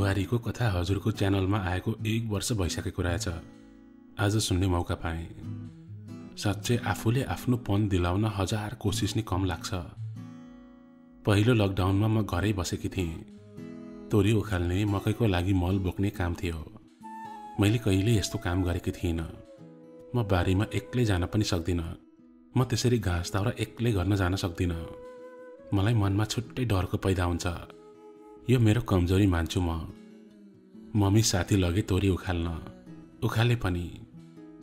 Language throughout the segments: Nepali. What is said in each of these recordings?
बुहारीको कथा हजुरको च्यानलमा आएको 1 वर्ष भइसकेको रहेछ। आज सुन्ने मौका पाएँ। साँच्चै आफूले आफ्नो पन दिलाउन हजार कोसिस नि कम लाग्छ। पहिलो लकडाउनमा म घरै बसेकी थिएँ। तोरी उखाल्ने, मकैको लागि मल बोक्ने काम थियो। मैले कहिले यस्तो काम गरेकी थिइनँ। म बारीमा एक्लै जान पनि सक्दिनँ। म त्यसरी घाँस दाउरा एक्लै गर्न जान सक्दिनँ। मलाई मनमा छुट्टै डरको पैदा हुन्छ। यो मेरो कमजोरी मान्छु म। मम्मी साथी लगे तोरी उखाल्न, उखाले पनि।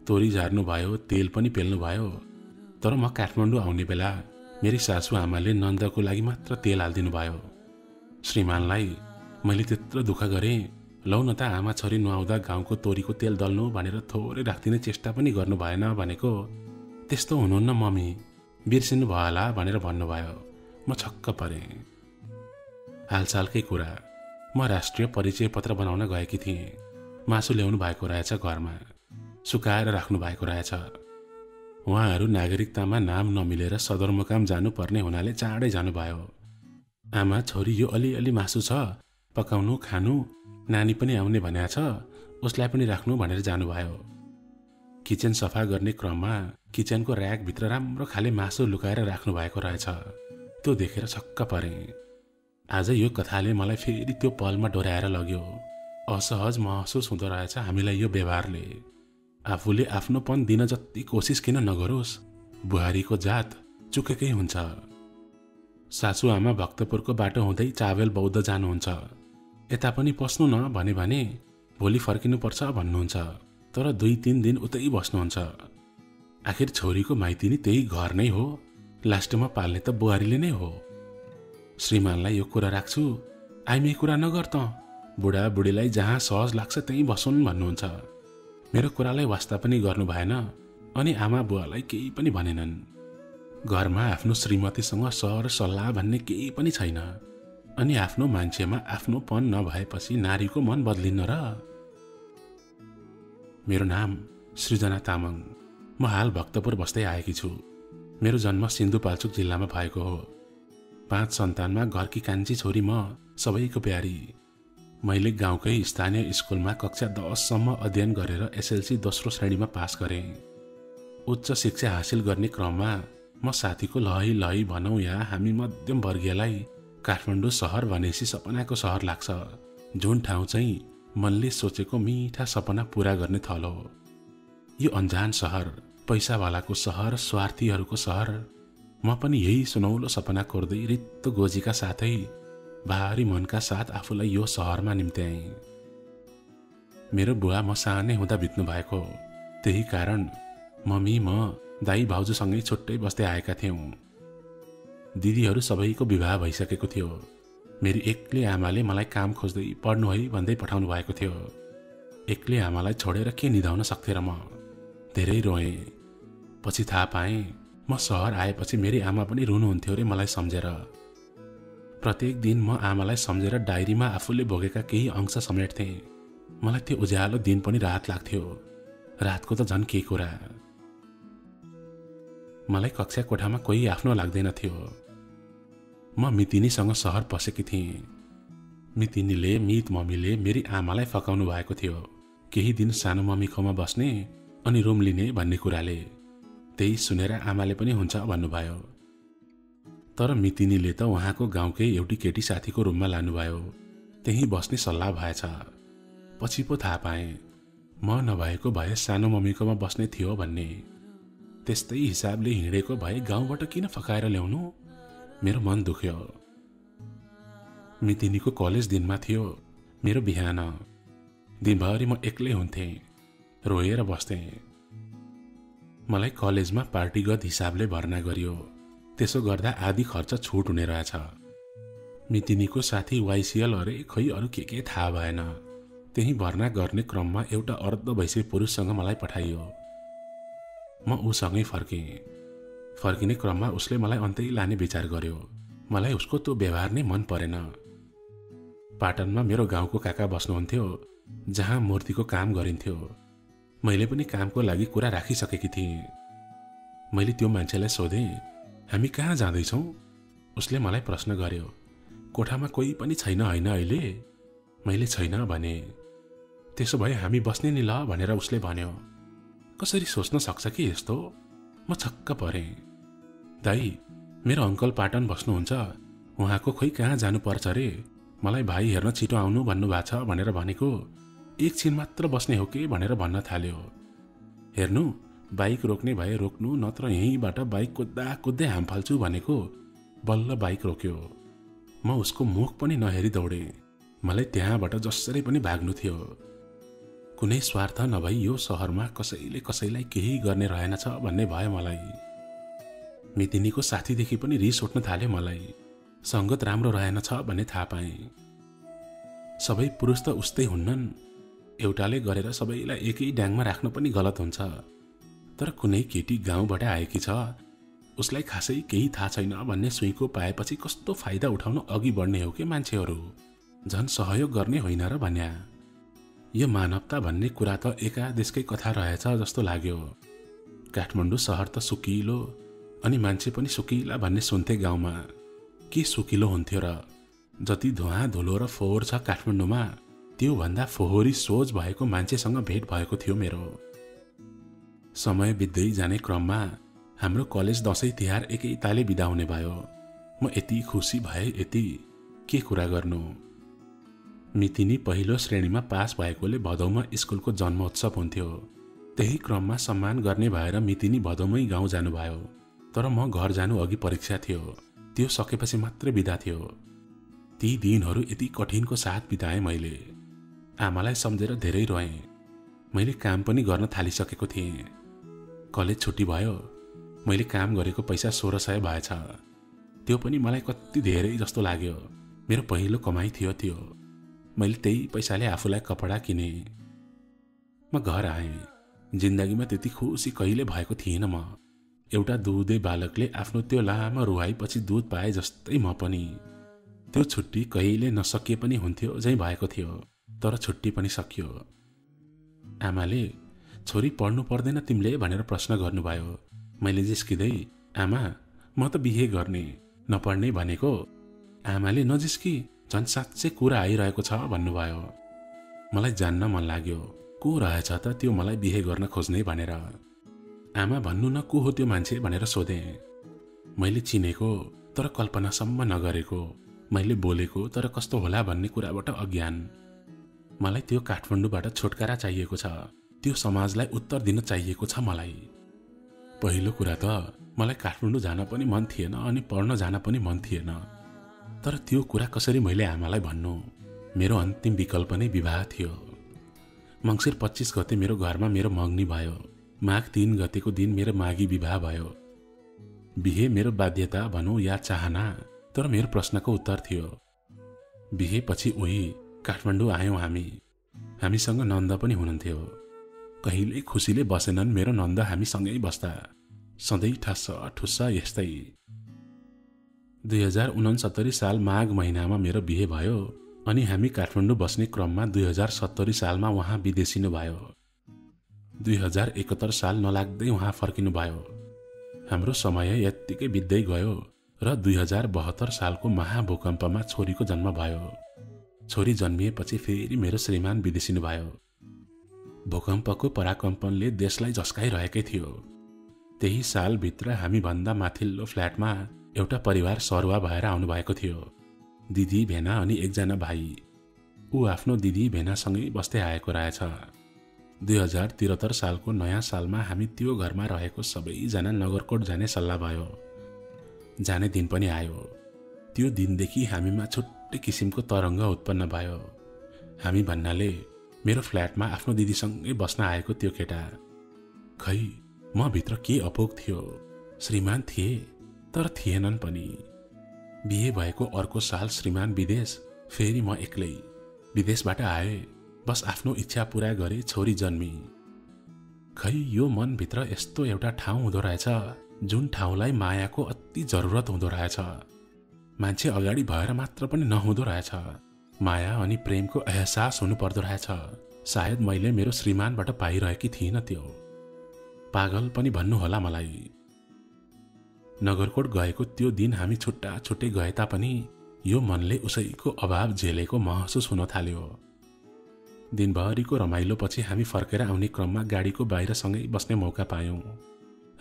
तोरी झार्नु भयो, तेल पनि पेल्नु भयो। तर म काठमाडौँ आउने बेला मेरी सासु आमाले नन्दको लागि मात्र तेल हालिदिनु भयो। श्रीमानलाई मैले त्यत्रो दुःख गरेँ, लौ न त आमा छोरी नुहाउँदा गाउँको तोरीको तेल दल्नु भनेर थोरै राखिदिने चेष्टा पनि गर्नु भएन भनेको त्यस्तो हुनुहुन्न मम्मी, बिर्सिनु भयो होला भनेर भन्नुभयो। म छक्क परेँ। हालसालकै कुरा, म राष्ट्रिय परिचय पत्र बनाउन गएकी थिएँ। मासु ल्याउनु भएको रहेछ घरमा, सुकाएर राख्नु भएको रहेछ। उहाँहरू नागरिकतामा नाम नमिलेर सदरमुकाम जानुपर्ने हुनाले चाँडै जानुभयो। आमा छोरी यो अलिअलि मासु छ, पकाउनु खानु, नानी पनि आउने भनेको छ, उसलाई पनि राख्नु भनेर जानुभयो। किचन सफा गर्ने क्रममा किचनको र्याकभित्र राम्रो खाले मासु लुकाएर राख्नु भएको रहेछ। त्यो देखेर छक्क परेँ। आज यो कथाले मलाई फेरि त्यो पलमा डोर्याएर लग्यो। असहज महसुस हुँदो रहेछ हामीलाई यो व्यवहारले। आफूले आफ्नोपन दिन जति कोसिस किन नगरोस्, बुहारीको जात चुकेकै हुन्छ। सासु आमा भक्तपुरको बाटो हुँदै चावेल बौद्ध जानुहुन्छ। यता पनि पस्नु न भने भोलि फर्किनुपर्छ भन्नुहुन्छ। तर 2-3 दिन उतै बस्नुहुन्छ। आखिर छोरीको माइती नि त्यही घर नै हो, लास्टमा पाल्ने त बुहारीले नै हो। श्रीमानलाई यो कुरा राख्छु, आइमे कुरा नगर त, बुढाबुढीलाई जहाँ सहज लाग्छ त्यहीँ बसुन् भन्नुहुन्छ। मेरो कुरालाई वास्ता पनि गर्नु भएन अनि आमा बुवालाई केही पनि भनेनन्। घरमा आफ्नो श्रीमतीसँग सर सल्लाह भन्ने केही पनि छैन। अनि आफ्नो मान्छेमा आफ्नोपन नभएपछि नारीको मन बदलिन्न र? मेरो नाम सृजना तामाङ। म हाल भक्तपुर बस्दै आएकी छु। मेरो जन्म सिन्धुपाल्चोक जिल्लामा भएको हो। 5 सन्तानमा घरकी कान्छी छोरी म, सबैको प्यारी। मैले गाउँकै स्थानीय स्कुलमा कक्षा 10 सम्म अध्ययन गरेर एसएलसी दोस्रो श्रेणीमा पास गरेँ। उच्च शिक्षा हासिल गर्ने क्रममा म साथीको लही भनौँ या हामी मध्यम वर्गीयलाई काठमाडौँ सहर भनेपछि सपनाको सहर लाग्छ। जुन ठाउँ चाहिँ मनले सोचेको मिठा सपना पूरा गर्ने थल हो। यो अन्जान सहर, पैसावालाको सहर, स्वार्थीहरूको सहर। म पनि यही सुनौलो सपना कोर्दै रित्तो गोजीका साथै भारी मनका साथ आफूलाई यो सहरमा निम्त्याएँ। मेरो बुवा म सानै हुँदा बित्नु भएको। त्यही कारण मम्मी म दाई भाउजूसँगै छुट्टै बस्दै आएका थियौँ। दिदीहरू सबैको विवाह भइसकेको थियो। मेरी एक्लै आमाले मलाई काम खोज्दै पढ्नु है भन्दै पठाउनु भएको थियो। एक्लै आमालाई छोडेर के निधाउन सक्थे र म? धेरै रोएँ। पछि थाहा पाएँ म सहर आएपछि मेरी आमा पनि रुनुहुन्थ्यो रे मलाई सम्झेर। प्रत्येक दिन म आमालाई सम्झेर डायरीमा आफूले भोगेका केही अंश समेट्थेँ। मलाई त्यो उज्यालो दिन पनि रात लाग्थ्यो। रातको त झन् के कुरा। मलाई कक्षा कोठामा कोही आफ्नो लाग्दैन थियो। म मितिनीसँग सहर पसेकी थिएँ। मितिनीले, मित मम्मीले मेरी आमालाई फकाउनु भएको थियो। केही दिन सानो मम्मीकोमा बस्ने अनि रुम लिने भन्ने कुराले। त्यही सुनेर आमाले पनि हुन्छ भन्नुभयो। तर मितिनीले त उहाँको गाउँकै एउटी केटी साथीको रुममा लानुभयो। त्यहीँ बस्ने सल्लाह भएछ। पछि पो थाहा पाएँ म नभएको भए सानो मम्मीकोमा बस्ने थियो भन्ने। त्यस्तै हिसाबले हिँडेको भए गाउँबाट किन फकाएर ल्याउनु? मेरो मन दुख्यो। मितिनीको कलेज दिनमा थियो मेरो बिहान। दिनभरि म एक्लै हुन्थेँ, रोएर बस्थेँ। मलाई कलेजमा पार्टीगत हिसाबले भर्ना गरियो। त्यसो गर्दा आधी खर्च छुट हुने रहेछ। मितिनीको साथी वाइसिएल अरे खै अरू के थाहा भएन। त्यही भर्ना गर्ने क्रममा एउटा अर्ध वैसे पुरुषसँग मलाई पठाइयो। म उसँगै फर्केँ। फर्किने क्रममा उसले मलाई अन्तै लाने विचार गर्यो। मलाई उसको त्यो व्यवहार नै मन परेन। पाटनमा मेरो गाउँको काका बस्नुहुन्थ्यो, जहाँ मूर्तिको काम गरिन्थ्यो। मैले पनि कामको लागि कुरा राखिसकेकी थिएँ। मैले त्यो मान्छेलाई सोधेँ, हामी कहाँ जाँदैछौँ? उसले मलाई प्रश्न गर्यो। कोठामा कोही पनि छैन होइन अहिले? मैले छैन भने। त्यसो भए हामी बस्ने नि ल भनेर उसले भन्यो। कसरी सोच्न सक्छ कि यस्तो? म छक्क परेँ। दाई, मेरो अङ्कल पाटन बस्नुहुन्छ, उहाँको खोइ कहाँ जानुपर्छ रे, मलाई भाइ हेर्न छिटो आउनु भन्नुभएको छ भनेर भनेको, एकछिन मात्र बस्ने हो कि भनेर भन्न थाल्यो। हेर्नु, बाइक रोक्ने भए रोक्नु, नत्र यहीँबाट बाइक कुद्दा कुद्दै हाम फाल्छु भनेको। बल्ल बाइक रोक्यो। म उसको मुख पनि नहेरी दौडेँ। मलाई त्यहाँबाट जसरी पनि भाग्नु थियो। कुनै स्वार्थ नभई यो सहरमा कसैले कसैलाई केही गर्ने रहेनछ भन्ने भयो मलाई। मितिनीको साथीदेखि पनि रिस उठ्न थाल्यो मलाई। सङ्गत राम्रो रहेनछ भन्ने थाहा पाएँ। सबै पुरुष त उस्तै हुन्नन्। एउटाले गरेर सबैलाई एकै ड्याङमा राख्न पनि गलत हुन्छ। तर कुनै केटी गाउँबाट आएकी छ, उसलाई खासै केही थाहा छैन भन्ने सुइँको पाएपछि कस्तो फाइदा उठाउन अघि बढ्ने हो कि मान्छेहरू, झन् सहयोग गर्ने होइन र भन्या। यो मानवता भन्ने कुरा त एका देशकै कथा रहेछ जस्तो लाग्यो। काठमाडौँ सहर त सुकिलो अनि मान्छे पनि सुकिला भन्ने सुन्थे गाउँमा। के सुकिलो हुन्थ्यो र? जति धुवा धुलो र फोहोर छ काठमाडौँमा, त्यो भन्दा फोहोरी सोच भएको मान्छेसँग भेट भएको थियो मेरो। समय बित्दै जाने क्रममा हाम्रो कलेज दशैं तिहार एकै ताले बिदा हुने भयो। म यति खुसी भए, यति के कुरा गर्नु। मितिनी पहिलो श्रेणीमा पास भएकोले भदौमा स्कुलको जन्मोत्सव हुन्थ्यो। त्यही क्रममा सम्मान गर्ने भएर मितिनी भदौमै गाउँ जानुभयो। तर म घर जानु अघि परीक्षा थियो, त्यो सकेपछि मात्रै बिदा थियो। ती दिनहरू यति कठिनको साथ बिताएँ मैले। आमालाई सम्झेर धेरै रोएँ। मैले काम पनि गर्न थालिसकेको थिएँ। कलेज छुट्टी भयो। मैले काम गरेको पैसा 1600 भएछ। त्यो पनि मलाई कति धेरै जस्तो लाग्यो। मेरो पहिलो कमाई थियो त्यो। मैले त्यही पैसाले आफूलाई कपडा किने। म घर आएँ। जिन्दगीमा त्यति खुसी कहिले भएको थिएन म। एउटा दुधे बालकले आफ्नो त्यो लामो रुवाईपछि दुध पाए जस्तै म पनि। त्यो छुट्टी कहिले नसकिए पनि हुन्थ्यो झैँ भएको थियो। तर छुट्टी पनि सकियो। आमाले छोरी पढ्नु पर्दैन तिमीले भनेर प्रश्न गर्नुभयो। मैले जिस्किँदै, आमा म त बिहे गर्ने, नपढ्ने भनेको। आमाले नजिस्की, झन् साँच्चै कुरा आइरहेको छ भन्नुभयो। मलाई जान्न मन लाग्यो, को रहेछ त त्यो मलाई बिहे गर्न खोज्ने भनेर। आमा भन्नु न को हो त्यो मान्छे भनेर सोधेँ। मैले चिनेको तर कल्पनासम्म नगरेको, मैले बोलेको तर कस्तो होला भन्ने कुराबाट अज्ञान। मलाई त्यो काठमाडौँबाट छुटकारा चाहिएको छ। त्यो समाजलाई उत्तर दिन चाहिएको छ मलाई। पहिलो कुरा त मलाई काठमाडौँ जान पनि मन थिएन अनि पढ्न जान पनि मन थिएन। तर त्यो कुरा कसरी मैले आमालाई भन्नु? मेरो अन्तिम विकल्प नै विवाह थियो। मङ्सिर 25 गते मेरो घरमा मेरो मगनी भयो। माघ 3 गतेको दिन मेरो माघी विवाह भयो। बिहे मेरो बाध्यता भनौँ या चाहना, तर मेरो प्रश्नको उत्तर थियो। बिहे पछि उही काठमाडौँ आयौँ हामी। हामीसँग नन्द पनि हुनुहुन्थ्यो। कहिल्यै खुसीले बसेनन् मेरो नन्द हामीसँगै बस्दा। सधैँ ठस्स ठुस्स यस्तै। 2069 साल माघ महिनामा मेरो बिहे भयो अनि हामी काठमाडौँ बस्ने क्रममा 2070 सालमा उहाँ विदेशिनु भयो। 2071 साल नलाग्दै उहाँ फर्किनु भयो। हाम्रो समय यत्तिकै बित्दै गयो र 2072 सालको महाभूकम्पमा छोरीको जन्म भयो। छोरी जन्मिएपछि फेरि मेरो श्रीमान विदेशिनु भयो। भूकम्पको पराकम्पनले देशलाई झस्काइरहेकै थियो। त्यही सालभित्र हामी भन्दा माथिल्लो फ्ल्याटमा एउटा परिवार सरुवा भएर आउनुभएको थियो। दिदी भेना अनि एकजना भाइ। ऊ आफ्नो दिदी भेनासँगै बस्दै आएको रहेछ। 2073 सालको नयाँ सालमा हामी त्यो घरमा रहेको सबैजना नगरकोट जाने सल्लाह भयो। जाने दिन पनि आयो। त्यो दिनदेखि हामीमा छुट्टै किसिमको तरङ्ग उत्पन्न भयो। हामी भन्नाले मेरो फ्ल्याटमा आफ्नो दिदीसँगै बस्न आएको त्यो केटा। खै म भित्र के अपुग थियो। श्रीमान थिए तर थिएनन् पनि। बिहे भएको अर्को साल श्रीमान विदेश, फेरि म एक्लै। विदेशबाट आए, बस आफ्नो इच्छा पूरा गरे, छोरी जन्मी। खै यो मनभित्र यस्तो एउटा ठाउँ हुँदो रहेछ जुन ठाउँलाई मायाको अति जरुरत हुँदो रहेछ। मान्छे अगाडि भएर मात्र पनि नहुँदो रहेछ। माया अनि प्रेमको एहसास हुनु पर्दो रहेछ। सायद मैले मेरो श्रीमानबाट पाइरहेकी थिइनँ त्यो। पागल पनि भन्नु होला मलाई। नगरकोट गएको त्यो दिन हामी छुट्टा छुट्टै गए तापनि यो मनले उसैको अभाव झेलेको महसुस हुन थाल्यो। दिनभरिको रमाइलोपछि हामी फर्केर आउने क्रममा गाडीको बाहिरसँगै बस्ने मौका पायौं।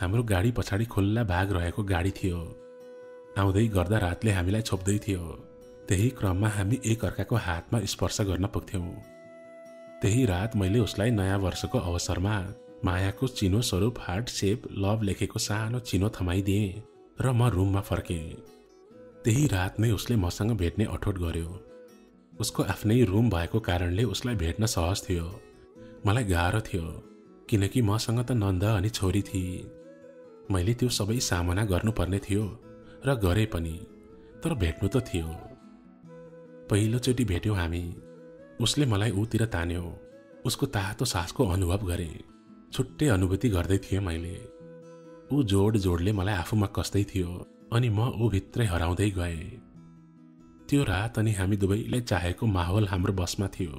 हाम्रो गाडी पछाडि खुल्ला भाग रहेको गाडी थियो। आउँदै गर्दा रातले हामीलाई छोप्दै थियो। त्यही क्रममा हामी एक अर्काको हातमा स्पर्श गर्न पुग्थ्यौं। त्यही रात मैले उसलाई नयाँ वर्षको अवसरमा मायाको चिनो स्वरूप हार्ट सेप लभ लेखेको सानो चिनो थमाइदिए र म रुममा फर्केँ। त्यही रात नै उसले मसँग भेट्ने अठोट गर्यो। उसको आफ्नै रुम भएको कारणले उसलाई भेट्न सहज थियो। मलाई गाह्रो थियो किनकि मसँग त नन्द अनि छोरी थिए। मैले त्यो सबै सामना गर्नुपर्ने थियो र गरे पनि, तर भेट्नु त थियो। पहिलोचोटि भेट्यौं हामी। उसले मलाई ऊतिर तान्यो। उसको तातो सासको अनुभव गरे। छुट्टै अनुभूति गर्दै थिएँ मैले। ऊ जोड जोडले मलाई आफूमा कस्दै थियो अनि म ऊ भित्रै हराउँदै गएँ। त्यो रात अनि हामी दुवैलाई चाहेको माहौल हाम्रो बसमा थियो।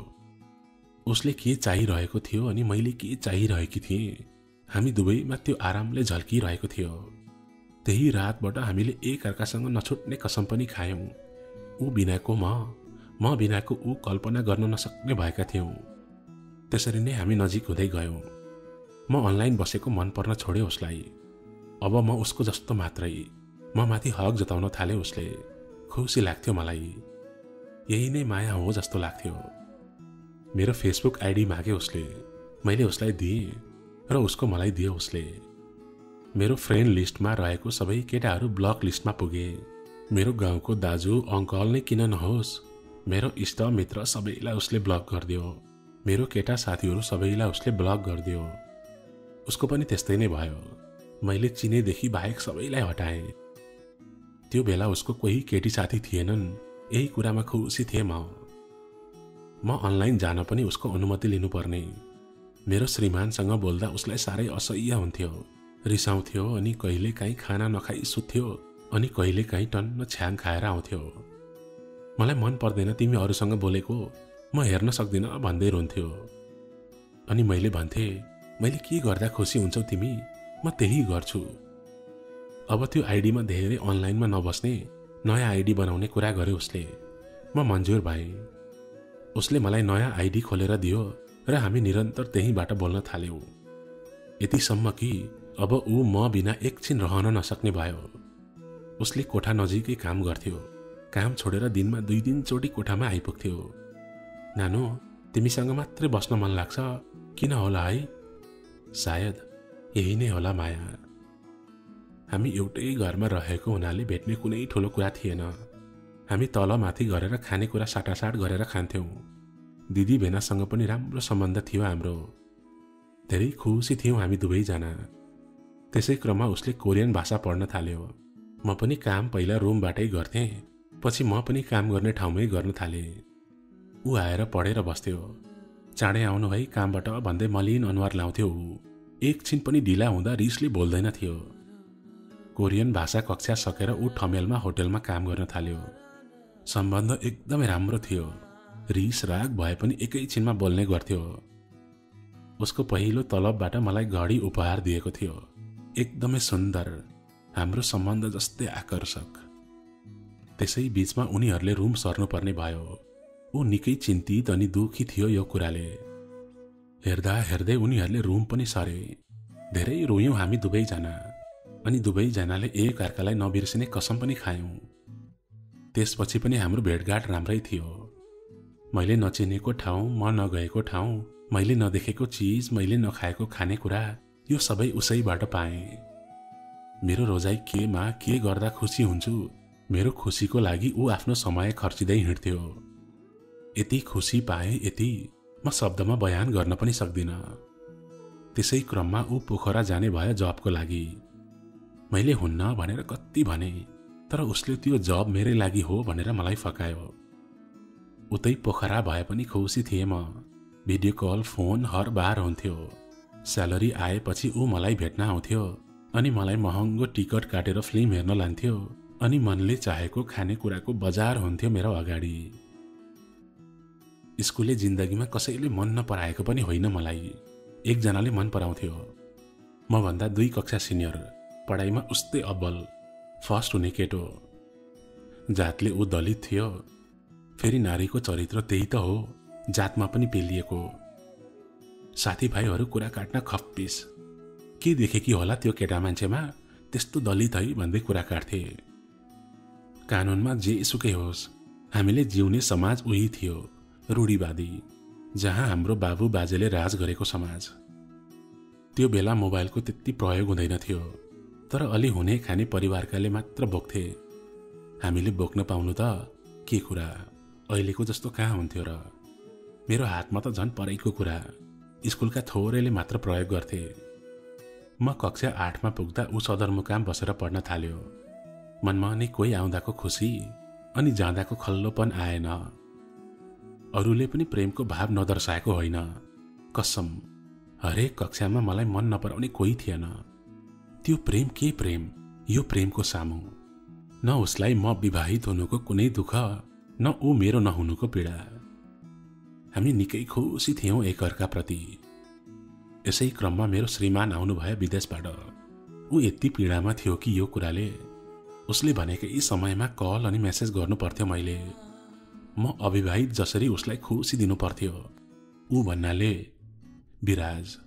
उसले के चाहिरहेको थियो अनि मैले के चाहिरहेकी थिएँ, हामी दुवैमा त्यो आरामले झल्किरहेको थियो। त्यही रातबाट हामीले एक अर्कासँग नछुट्ने कसम पनि खायौं। ऊ बिनाको म बिनाको ऊ कल्पना गर्न नसक्ने भएका थियौं। त्यसरी नै हामी नजिक हुँदै गयौं। म अनलाइन बसेको मन पर्न छोड्यो उसलाई। अब म उसको जस्तो मात्रै। म माथि हक जताउन थाले उसले। खुसी लाग्थ्यो मलाई। यही नै माया हो जस्तो लाग्थ्यो। मेरो फेसबुक आइडी मागे उसले। मैले उसलाई दिएँ र उसको मलाई दियो उसले। मेरो फ्रेन्ड लिस्टमा रहेको सबै केटाहरू ब्लक लिस्टमा पुगे। मेरो गाउँको दाजु अङ्कल नै किन नहोस्, मेरो इष्ट मित्र सबैलाई उसले ब्लक गरिदियो। मेरो केटा साथीहरू सबैलाई उसले ब्लक गरिदियो। उसको पनि त्यस्तै नै भयो। मैले चिनेदेखि बाहेक सबैलाई हटाएँ। त्यो बेला उसको कोही केटी साथी थिएनन्। यही कुरामा खुसी थिएँ म अनलाइन जान पनि उसको अनुमति लिनुपर्ने। मेरो श्रीमानसँग बोल्दा उसलाई साह्रै असह्य हुन्थ्यो, रिसाउँथ्यो अनि कहिलेकाहीँ खाना नखाई सुत्थ्यो अनि कहिलेकाहीँ टन्न छ्याङ खाएर आउँथ्यो। मलाई मन पर्दैन तिमी अरूसँग बोलेको, म हेर्न सक्दिन भन्दै रुन्थ्यो। अनि मैले भन्थे, मैले के गर्दा खुसी हुन्छौ तिमी, म त्यही गर्छु। अब त्यो आइडीमा धेरै अनलाइनमा नबस्ने, नयाँ आइडी बनाउने कुरा गर्यो उसले। म मन्जुर भएँ। उसले मलाई नयाँ आइडी खोलेर दियो र हामी निरन्तर त्यहीबाट बोल्न थाल्यौं। यतिसम्म कि अब ऊ म बिना एकछिन रहन नसक्ने भयो। उसले कोठा नजिकै काम गर्थ्यो। काम छोडेर दिनमा 2 चोटि कोठामा आइपुग्थ्यो। नानु, तिमीसँग मात्रै बस्न मन लाग्छ, किन होला है? सायद यही नै होला माया। हामी एउटै घरमा रहेको हुनाले भेट्ने कुनै ठुलो कुरा थिएन। हामी तलमाथि गरेर खानेकुरा साटासाट गरेर खान्थ्यौं। दिदी भेनासँग पनि राम्रो सम्बन्ध थियो हाम्रो। धेरै खुसी थियौं हामी दुवैजना। त्यसै क्रममा उसले कोरियन भाषा पढ्न थाल्यो। म पनि काम पहिला रुमबाटै गर्थेँ, पछि म पनि काम गर्ने ठाउँमै गर्न थालेँ। ऊ आएर पढेर बस्थ्यो। चाँडै आउनु है कामबाट भन्दै मलिन अनुहार लाउँथ्यो ऊ। एकछिन पनि ढिला हुँदा रिसले बोल्दैन थियो। कोरियन भाषा कक्षा सकेर ऊ ठमेलमा होटलमा काम गर्न थाल्यो। सम्बन्ध एकदमै राम्रो थियो। रिस राग भए पनि एकैछिनमा बोल्ने गर्थ्यो। उसको पहिलो तलबबाट मलाई घडी उपहार दिएको थियो। एकदमै सुन्दर, हाम्रो सम्बन्ध जस्तै आकर्षक। त्यसै बीचमा उनीहरूले रुम सर्नुपर्ने भयो। ऊ निकै चिन्तित अनि दुखी थियो यो कुराले। हेर्दा हेर्दै उनीहरूले रुम पनि सरे। धेरै रोयौं हामी दुवैजना अनि दुवैजनाले एक अर्कालाई नबिर्सिने कसम पनि खायौं। त्यसपछि पनि हाम्रो भेटघाट राम्रै थियो। मैले नचिनेको ठाउँ, म नगएको ठाउँ, मैले नदेखेको चिज, मैले नखाएको खानेकुरा, यो सबै उसैबाट पाएँ। मेरो रोजाइ केमा के गर्दा खुसी हुन्छु, मेरो खुसीको लागि ऊ आफ्नो समय खर्चिँदै हिँड्थ्यो। यति खुसी पाएँ, यति म शब्दमा बयान गर्न पनि सक्दिन। त्यसै क्रममा ऊ पोखरा जाने भयो जबको लागि। मैले हुन्न भनेर कति भने, तर उसले त्यो जब मेरै लागि हो भनेर मलाई फकायो। उतै पोखरा भए पनि खुसी थिएँ म। भिडियो कल, फोन हर बार हुन्थ्यो। स्यालेरी आएपछि ऊ मलाई भेट्न आउँथ्यो अनि मलाई महँगो टिकट काटेर फिल्म हेर्न लान्थ्यो अनि मनले चाहेको खानेकुराको बजार हुन्थ्यो मेरो अगाडि। स्कुले जिन्दगीमा कसैले मन नपराएको पनि होइन मलाई। एकजनाले मन पराउँथ्यो। म भन्दा 2 कक्षा सिनियर, पढाइमा उस्तै अब्बल, फर्स्ट हुने केटो। जातले ऊ दलित थियो। फेरि नारीको चरित्र त्यही त हो, जातमा पनि पेलिएको। साथीभाइहरू कुरा काट्न खप्पिस। के देखे कि होला त्यो केटा मान्छेमा, त्यस्तो दलित है भन्दै कुरा काट्थे। कानुनमा जे सुकै होस्, हामीले जिउने समाज उही थियो, रूढिवादी, जहाँ हाम्रो बाबु बाजेले राज गरेको समाज। त्यो बेला मोबाइलको त्यति प्रयोग हुँदैन थियो, तर अलि हुने खाने परिवारकाले मात्र बोक्थे। हामीले बोक्न पाउनु त के कुरा, अहिलेको जस्तो कहाँ हुन्थ्यो र। मेरो हातमा त झन् परेको कुरा, स्कुलका थोरैले मात्र प्रयोग गर्थे। म कक्षा 8मा पुग्दा ऊ सदरमुकाम बसेर पढ्न थाल्यो। मनमा नै कोही आउँदाको खुसी अनि जाँदाको खल्लोपन आएन। अरूले पनि प्रेमको भाव नदर्शाएको होइन, कसम। हरेक कक्षामा मलाई मन नपराउने कोही थिएन। त्यो प्रेम के प्रेम, यो प्रेमको सामु न उसलाई म विवाहित हुनुको कुनै दुःख, न ऊ मेरो नहुनुको पीडा। हामी निकै खुसी थियौं एकअर्काप्रति। यसै क्रममा मेरो श्रीमान आउनुभयो विदेशबाट। ऊ यति पीडामा थियो कि यो कुराले उसले भनेकै समयमा कल अनि मेसेज गर्नु पर्थ्यो मैले। म अविवाहित जसरी उसलाई खुसी दिनु पर्थ्यो। ऊ भन्नाले विराज,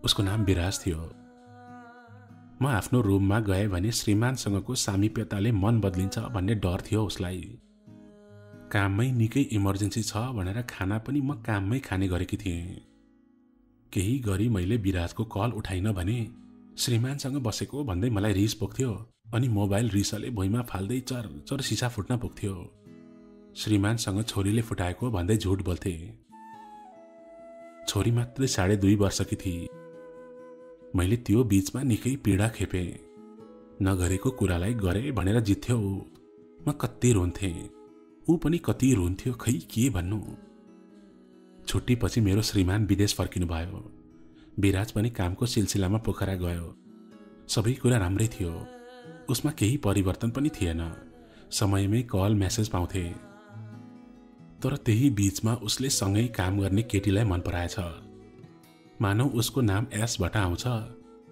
उसको नाम विराज थियो। म आफ्नो रुममा गए भने श्रीमानसँगको सामिप्यताले मन बदलिन्छ भन्ने डर थियो उसलाई। काममै निकै इमर्जेन्सी छ भनेर खाना पनि म काममै खाने गरेकी थिएँ। केही गरी मैले विराजको कल उठाइन भने श्रीमानसँग बसेको भन्दै मलाई रिस पोख्थ्यो अनि मोबाइल रिसले भुइँमा फाल्दै चर सिसा फुट्न पुग्थ्यो। श्रीमानसँग छोरीले फुटाएको भन्दै झुट बोल्थे। छोरी मात्रै 2.5 वर्षकी थिए। मैले त्यो बीचमा निकै पीडा खेपे। नगरेको कुरालाई गरे भनेर जित्थ्यो ऊ। म कति रुन्थे, ऊ पनि कति रुन्थ्यो, खै के भन्नु। छुट्टीपछि मेरो श्रीमान विदेश फर्किनु भयो। विराज पनि कामको सिलसिलामा पोखरा गयो। सबै कुरा राम्रै थियो, उसमा केही परिवर्तन पनि थिएन। समयमै कल मेसेज पाउँथे। तर त्यही बीचमा उसले सँगै काम गर्ने केटीलाई मन पराएछ। मानौ उसको नाम एसबाट आउँछ।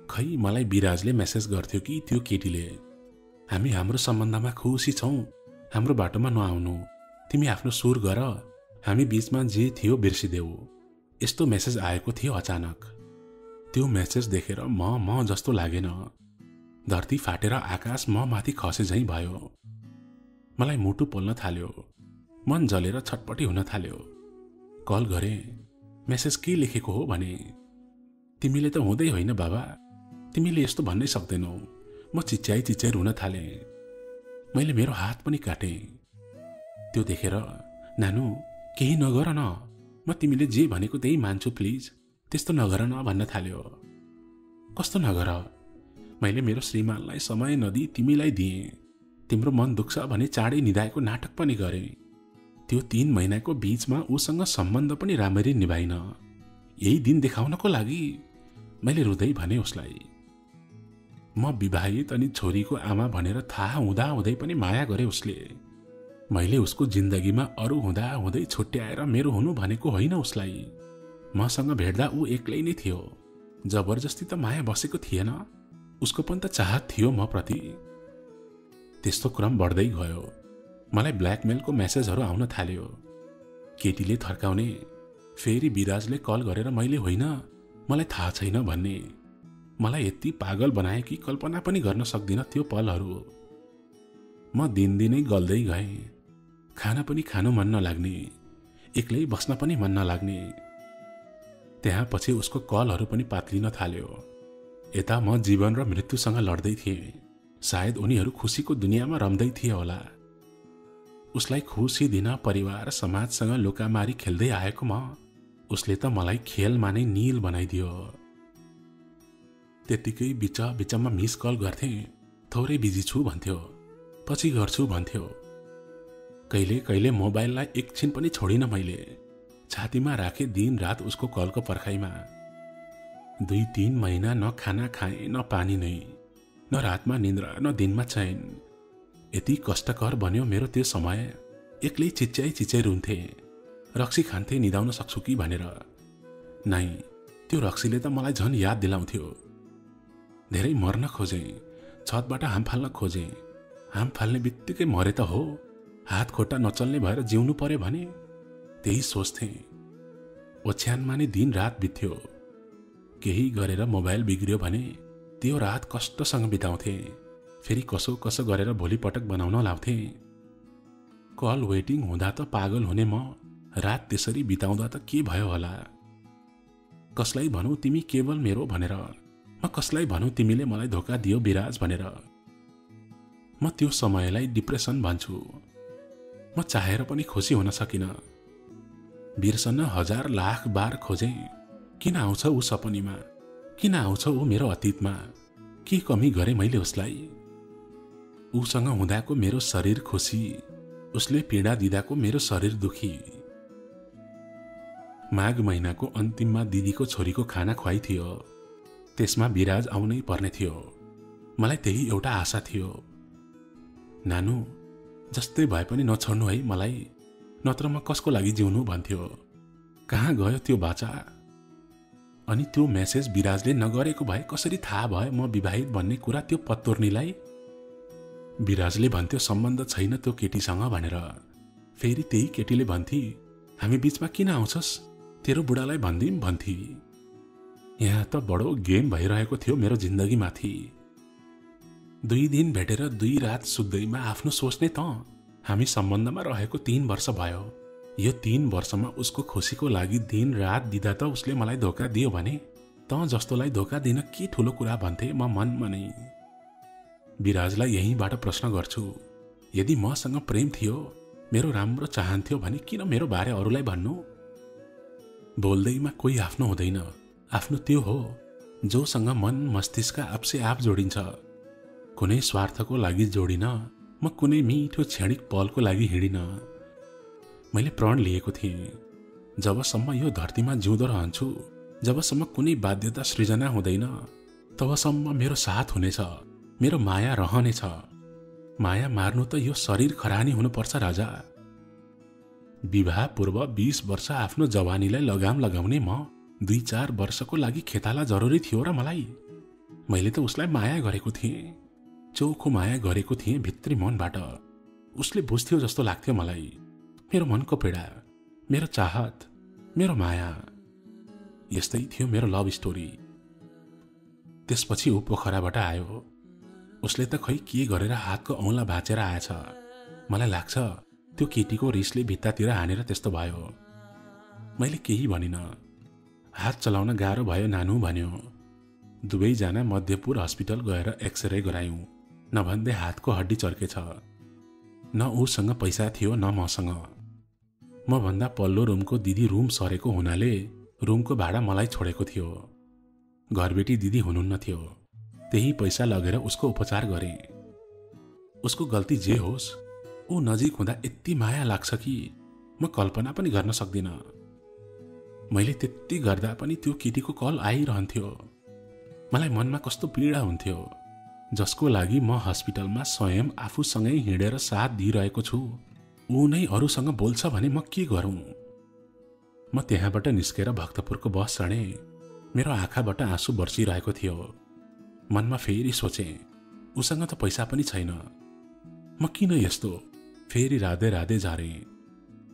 खै मलाई विराजले मेसेज गर्थ्यो कि त्यो केटीले, हामी हाम्रो सम्बन्धमा खुसी छौं, हाम्रो बाटोमा नआउनु, तिमी आफ्नो सुर गर, हामी बीचमा जे थियो बिर्सिदेऊ। यस्तो मेसेज आएको थियो अचानक। त्यो मेसेज देखेर म जस्तो लागेन। धरती फाटेर आकाश म माथि खसे झैं भयो। मलाई मुटु पोल्न थाल्यो, मन जलेर छटपटी हुन थाल्यो। कल गरे, मेसेज के लेखेको हो भने, तिमीले त हुँदै होइन बाबा, तिमीले यस्तो भन्नै सक्दैनौ। म चिच्याइ रुन थाले। मैले मेरो हात पनि काटे। त्यो देखेर, नानु केही नगर न, म तिमीले जे भनेको त्यही मान्छु, प्लिज त्यस्तो नगर न भन्न थाल्यो। कस्तो नगर? मैले मेरो श्रीमानलाई समय नदिई तिमीलाई दिएँ। तिम्रो मन दुख्छ भने चाँडै निधाएको नाटक पनि गरे। त्यो 3 महिनाको बीचमा उसँग सम्बन्ध पनि राम्ररी निभाइन। यही दिन देखाउनको लागि मैले रुँदै भने उसलाई। म विवाहित अनि छोरीको आमा भनेर थाहा हुँदा हुँदै पनि माया गरे उसले। मैले उसको जिन्दगीमा अरू हुँदा हुँदै छुट्याएर मेरो हुनु भनेको होइन उसलाई। मसँग भेट्दा ऊ एक्लै नै थियो। जबरजस्ती त माया बसेको थिएन, उसको पनि त चाहत थियो म प्रति। त्यस्तो क्रम बढ्दै गयो। मलाई ब्ल्याकमेलको मेसेजहरू आउन थाल्यो। केटीले थर्काउने, फेरि विराजले कल गरेर मैले होइन, मलाई थाहा छैन भन्ने। मलाई यति पागल बनाए कि कल्पना पनि गर्न सक्दिन त्यो पलहरू। म दिनदिनै गल्दै गएँ। खाना पनि खानु मन नलाग्ने, एक्लै बस्न पनि मन नलाग्ने। त्यहाँ पछि उसको कलहरू पनि पात्लिन थाल्यो। यता म जीवन र मृत्युसँग लड्दै थिएँ। सायद उनीहरू खुसीको दुनियाँमा रम्दै थिए होला। उसलाई खुसी दिन परिवार समाजसँग लुकामारी खेल्दै आएको म, उसले त मलाई खेलमा नै नील बनाइदियो। त्यतिकै बिचमा मिस कल गर्थे। थोरै बिजी छु भन्थ्यो, पछि गर्छु भन्थ्यो। कहिले कहिले मोबाइललाई एकछिन पनि छोडिन मैले। छातीमा राखे दिन रात उसको कलको पर्खाइमा। 2-3 महिना न खाना खाएँ न पानी नै, न रातमा निन्द्रा न दिनमा चैन। यति कष्टकर बन्यो मेरो त्यो समय। एक्लै चिच्याइ रुन्थे। रक्सी खान्थे निदाउन सक्छु कि भनेर। नाइ, त्यो रक्सीले त मलाई झन् याद दिलाउँथ्यो। धेरै मर्न खोजेँ, छतबाट हाम फाल्न खोजेँ। हाम फाल्ने बित्तिकै मरे त हो, हात खुट्टा नचल्ने भएर जिउनु पर्यो भने। त्यही सोच्थे। ओछ्यानमा नै दिन रात बित्थ्यो। केही गरेर मोबाइल बिग्रियो भने त्यो रात कष्टसँग बिताउँथे। फेरि कसो कसो गरेर भोलि पटक बनाउन लाउँथे। कल वेटिङ हुँदा त पागल हुने म रात त्यसरी बिताउँदा त के भयो होला। कसलाई भनौँ तिमी केवल मेरो भनेर, म कसलाई भनौँ तिमीले मलाई धोका दियो विराज भनेर। म त्यो समयलाई डिप्रेसन भन्छु। म चाहेर पनि खुसी हुन सकिन। बिर्सन हजार लाख बार खोजे, किन आउँछ ऊ सपनीमा, किन आउँछ ऊ मेरो अतीतमा, के कमी गरे मैले उसलाई। उसँग हुँदाको मेरो शरीर खुसी, उसले पीडा दिँदाको मेरो शरीर दुखी। माघ महिनाको अन्तिममा दिदीको छोरीको खाना खुवाइ थियो। त्यसमा विराज आउनै पर्ने थियो। मलाई त्यही एउटा आशा थियो, नानु जस्तै भए पनि नछोड्नु है मलाई, नत्र म कसको लागि जिउनु भन्थ्यो। कहाँ गयो त्यो बाचा। अनि त्यो मेसेज विराजले नगरेको भए कसरी थाहा भयो म विवाहित भन्ने कुरा त्यो पत्तोर्नीलाई। विराजले भन्थ्यो सम्बन्ध छैन त्यो केटीसँग भनेर। फेरि त्यही केटीले भन्थे हामी बीचमा किन आउँछस्, तेरो बुढालाई भन्दिम भन्थे। यहाँ त बडो गेम भइरहेको थियो मेरो जिन्दगीमाथि। 2 दिन भेटेर 2 रात सुत्दैमा आफ्नो सोच्ने त हामी सम्बन्धमा रहेको 3 वर्ष भयो। यो 3 वर्षमा उसको खुसीको लागि दिन रात दिँदा त उसले मलाई धोका दियो भने त जस्तोलाई धोका दिन के ठुलो कुरा भन्थे म मनमा नै। विराजलाई यहीँबाट प्रश्न गर्छु, यदि मसँग प्रेम थियो, मेरो राम्रो चाहन्थ्यो भने किन मेरो बारे अरूलाई भन्नु। बोल्दैमा कोही आफ्नो हुँदैन, आफ्नो त्यो हो जोसँग मन मस्तिष्क आपसे आप जोडिन्छ। कुनै स्वार्थको लागि जोडिन, म कुनै मिठो क्षणिक पलको लागि हिँडिन। मैले प्रण लिएको थिएँ, जबसम्म यो धरतीमा जिउँदो रहन्छु, जबसम्म कुनै बाध्यता सृजना हुँदैन, तबसम्म मेरो साथ हुनेछ, मेरो माया रहनेछ। माया मार्नु त यो शरीर खरानी हुनुपर्छ राजा। विवाह पूर्व 20 वर्ष आफ्नो जवानीलाई लगाम लगाउने म 2-4 वर्षको लागि खेताला जरुरी थियो र मलाई। मैले त उसलाई माया गरेको थिएँ, चोखो माया गरेको थिएँ भित्री मनबाट। उसले बुझ्थ्यो जस्तो लाग्थ्यो मलाई, मेरो मनको पीडा, मेरो चाहत, मेरो माया। यस्तै थियो मेरो लभ स्टोरी। त्यसपछि ऊ पोखराबाट आयो। उसले त खै के गरेर हातको औँला भाँचेर आएछ। मलाई लाग्छ त्यो केटीको रिसले भित्तातिर हानेर त्यस्तो भयो। मैले केही भनिन। हात चलाउन गाह्रो भयो नानु भन्यो। दुवैजना मध्यपुर हस्पिटल गएर एक्सरे गरायौं। नभन्दै हातको हड्डी चर्केछ। न उसँग पैसा थियो न मसँग। म भन्दा पल्लो रुमको दिदी रुम सरेको हुनाले रुमको भाडा मलाई छोडेको थियो। घरबेटी दिदी हुनुहुन्न थियो। त्यही पैसा लगेर उसको उपचार गरे। उसको गल्ती जे होस्, ऊ नजिक हुँदा यति माया लाग्छ कि म कल्पना पनि गर्न सक्दिन। मैले त्यति गर्दा पनि त्यो केटीको कल आइरहन्थ्यो। मलाई मनमा कस्तो पीडा हुन्थ्यो। जसको लागि म हस्पिटलमा स्वयं आफूसँगै हिँडेर साथ दिइरहेको छु, ऊ नै अरूसँग बोल्छ भने म के गरौँ। म त्यहाँबाट निस्केर भक्तपुरको बस चढे। मेरो आँखाबाट आँसु बर्सिरहेको थियो। मनमा फेरि सोचे, उसँग त पैसा पनि छैन, म किन यस्तो। फेरि राधे राधे झारे।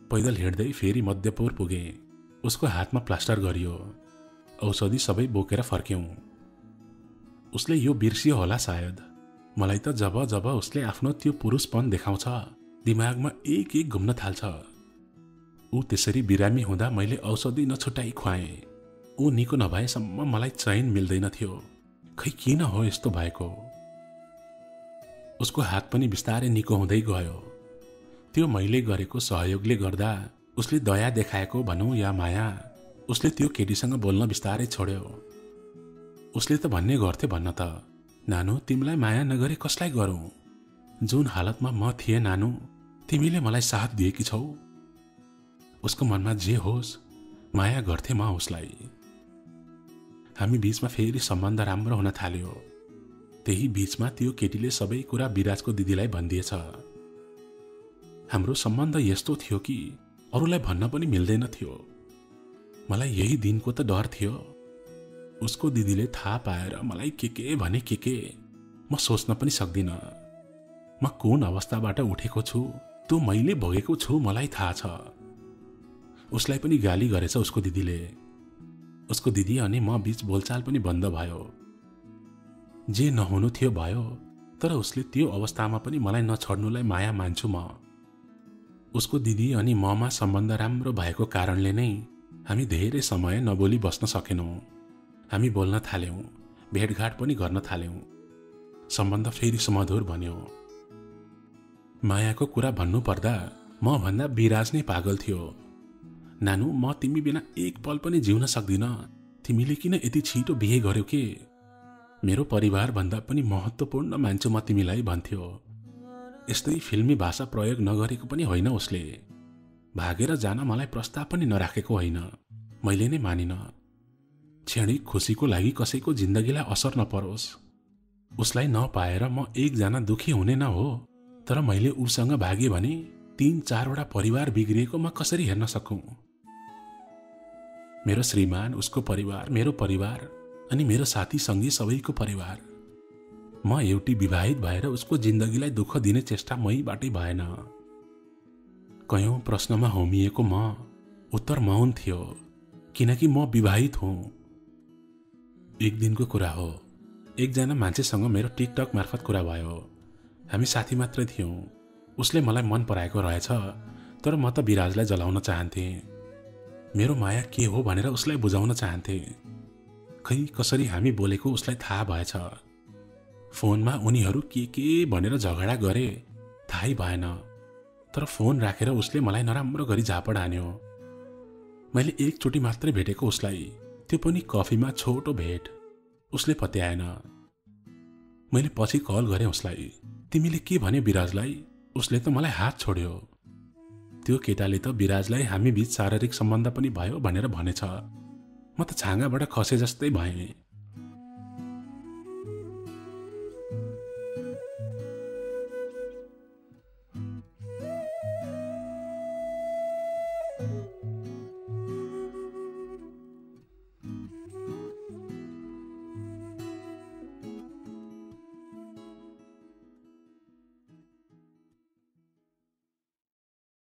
पैदल हिँड्दै फेरि मध्यपुर पुगे। उसको हातमा प्लास्टर गरियो। औषधि सबै बोकेर फर्क्यौं। उसले यो बिर्सियो होला सायद। मलाई त जब जब उसले आफ्नो त्यो पुरुषपन देखाउँछ, दिमागमा एक एक घुम्न थाल्छ। ऊ त्यसरी बिरामी हुँदा मैले औषधि नछुटाई खुवाएँ। ऊ निको नभएसम्म मलाई चैन मिल्दैन थियो। खै किन हो यस्तो भएको। उसको हात पनि बिस्तारै निको हुँदै गयो। त्यो मैले गरेको सहयोगले गर्दा उसले दया देखाएको भनौँ या माया, उसले त्यो केटीसँग बोल्न बिस्तारै छोड्यो। उसले त भन्ने गर्थे भन्न त, नानु तिमीलाई माया नगरे कसलाई गरौँ। जुन हालतमा म थिएँ नानु, तिमीले मलाई साथ दिएकी छौ। उसको मनमा जे होस्, माया गर्थे म उसलाई। हामी बीचमा फेरि सम्बन्ध राम्रो हुन थाल्यो। त्यही बीचमा त्यो केटीले सबै कुरा विराजको दिदीलाई भनिदिएछ। हाम्रो सम्बन्ध यस्तो थियो कि अरूलाई भन्न पनि मिल्दैन थियो। मलाई यही दिनको त डर थियो। उसको दिदीले थाहा पाएर मलाई के भने के म सोच्न पनि सक्दिन। म कुन अवस्थाबाट उठेको छु त्यो मैले भोगेको छु मलाई थाहा छ। उसलाई पनि गाली गरेछ उसको दिदीले। उसको दिदी अनि म बीच बोलचाल पनि बन्द भयो। जे नहुनु थियो भयो, तर उसले त्यो अवस्थामा पनि मलाई नछोड्नुलाई माया मान्छु म। उसको दिदी अनि ममा सम्बन्ध राम्रो भएको कारणले नै हामी धेरै समय नबोली बस्न सकेनौं। हामी बोल्न थाल्यौं, भेटघाट पनि गर्न थाल्यौं। सम्बन्ध फेरि सुमधुर बन्यो। मायाको कुरा भन्नु पर्दा म भन्दा विराज नै पागल थियो। नानु, म तिमी बिना एक पल पनि जिउन सक्दिन। तिमीले किन यति छिटो बिहे गर्यो के? मेरो परिवार भन्दा पनि महत्त्वपूर्ण मान्छु म तिमीलाई भन्थ्यो। यस्तै फिल्मी भाषा प्रयोग नगरेको पनि होइन उसले। भागेर जान मलाई प्रस्ताव पनि नराखेको होइन। मैले नै मानिन। क्षणिक खुसीको लागि कसैको जिन्दगीलाई असर नपरोस्। उसलाई नपाएर म एकजना दुखी हुने न हो, तर मैले उसँग भागे भने 3-4 वटा परिवार बिग्रिएको म कसरी हेर्न सकूं? मेरो श्रीमान, उसको परिवार, मेरो परिवार अनि मेरो साथी संगी सबैको परिवार। म एउटी विवाहित भएर उसको जिन्दगीलाई दुःख दिने चेष्टा मैबाटै भएन। कयौं प्रश्नमा होमिएको म उत्तर मौन थियो, किनकि म विवाहित हुँ। एक दिनको कुरा हो, एकजना मान्छेसँग मेरो टिकटक मार्फत कुरा भयो। हामी साथी मात्र थियौं। उसले मलाई मन पराएको रहेछ, तर म त विराजलाई जलाउन चाहन्थे। मेरो माया के हो भनेर उसलाई बुझाउन चाहन्थे। खै कसरी हामी बोलेको उसलाई थाहा भएछ। फोनमा उनीहरू के भनेर झगडा गरे थाहै भएन, तर फोन राखेर उसले मलाई नराम्रो गरी झापड हान्यो। मैले एकचोटि मात्रै भेटेको उसलाई, त्यो पनि कफीमा छोटो भेट। उसले पत्याएन। मैले पछि कल गरेँ उसलाई। तिमीले के भन्यो विराजलाई? उसले त मलाई हात छोड्यो। त्यो केटाले त विराजलाई हामी बीच शारीरिक सम्बन्ध पनि भयो भनेर भनेछ। म त छाँगाबाट खसे जस्तै भएँ।